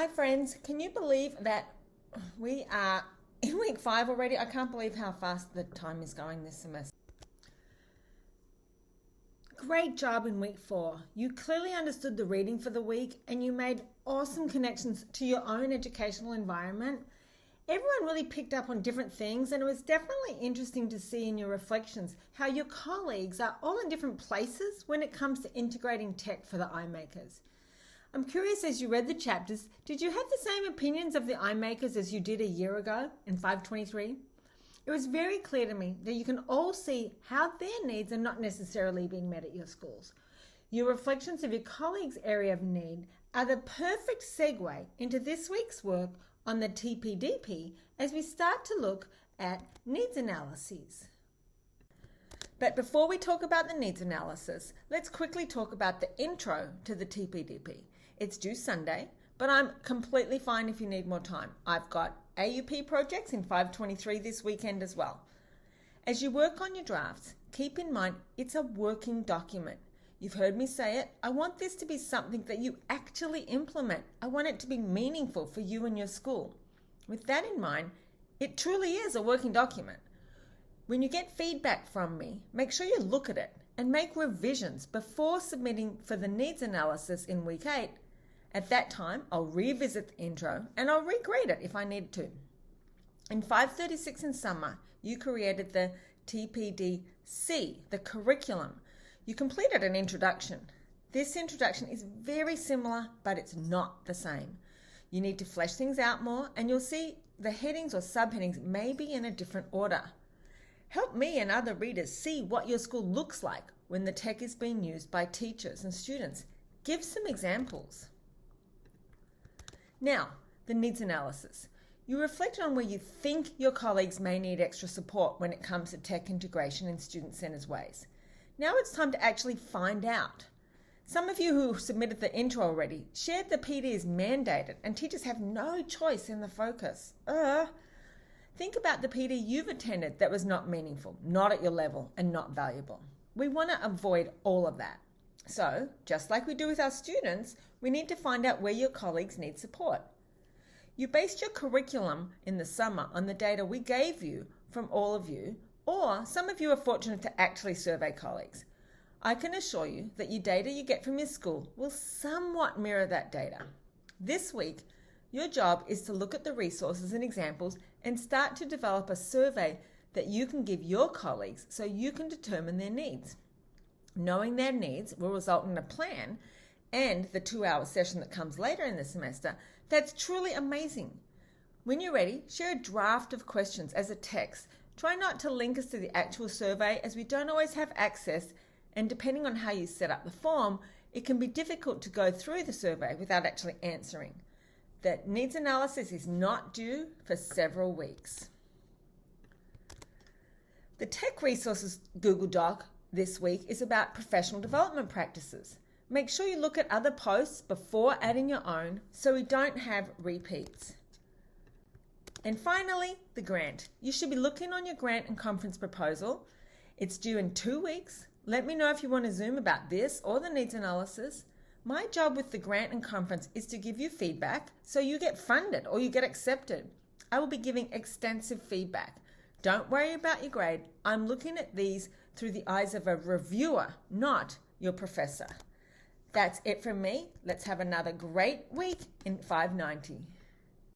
Hi friends, can you believe that we are in week 5 already? I can't believe how fast the time is going this semester. Great job in week 4. You clearly understood the reading for the week and you made awesome connections to your own educational environment. Everyone really picked up on different things, and it was definitely interesting to see in your reflections how your colleagues are all in different places when it comes to integrating tech for the iMakers. I'm curious, as you read the chapters, did you have the same opinions of the iMakers as you did a year ago in 523? It was very clear to me that you can all see how their needs are not necessarily being met at your schools. Your reflections of your colleagues' area of need are the perfect segue into this week's work on the TPDP as we start to look at needs analyses. But before we talk about the needs analysis, let's quickly talk about the intro to the TPDP. It's due Sunday, but I'm completely fine if you need more time. I've got AUP projects in 523 this weekend as well. As you work on your drafts, keep in mind it's a working document. You've heard me say it. I want this to be something that you actually implement. I want it to be meaningful for you and your school. With that in mind, it truly is a working document. When you get feedback from me, make sure you look at it and make revisions before submitting for the needs analysis in week 8. At that time, I'll revisit the intro and I'll regrade it if I need to. In 536 in summer, you created the TPDC, the curriculum. You completed an introduction. This introduction is very similar, but it's not the same. You need to flesh things out more, and you'll see the headings or subheadings may be in a different order. Help me and other readers see what your school looks like when the tech is being used by teachers and students. Give some examples. Now, the needs analysis. You reflect on where you think your colleagues may need extra support when it comes to tech integration in student-centered ways. Now it's time to actually find out. Some of you who submitted the intro already shared the PD is mandated and teachers have no choice in the focus. Think about the PD you've attended that was not meaningful, not at your level, and not valuable. We want to avoid all of that. So, just like we do with our students, we need to find out where your colleagues need support. You based your curriculum in the summer on the data we gave you from all of you, or some of you are fortunate to actually survey colleagues. I can assure you that your data you get from your school will somewhat mirror that data. This week, your job is to look at the resources and examples and start to develop a survey that you can give your colleagues so you can determine their needs. Knowing their needs will result in a plan and the 2-hour session that comes later in the semester that's truly amazing. When you're ready, share a draft of questions as a text. Try not to link us to the actual survey as we don't always have access, and depending on how you set up the form, it can be difficult to go through the survey without actually answering. The needs analysis is not due for several weeks. The Tech Resources Google Doc this week is about professional development practices. Make sure you look at other posts before adding your own so we don't have repeats. And finally, the grant. You should be looking on your grant and conference proposal. It's due in 2 weeks. Let me know if you want to Zoom about this or the needs analysis. My job with the grant and conference is to give you feedback so you get funded or you get accepted. I will be giving extensive feedback. Don't worry about your grade. I'm looking at these through the eyes of a reviewer, not your professor. That's it from me. Let's have another great week in 590.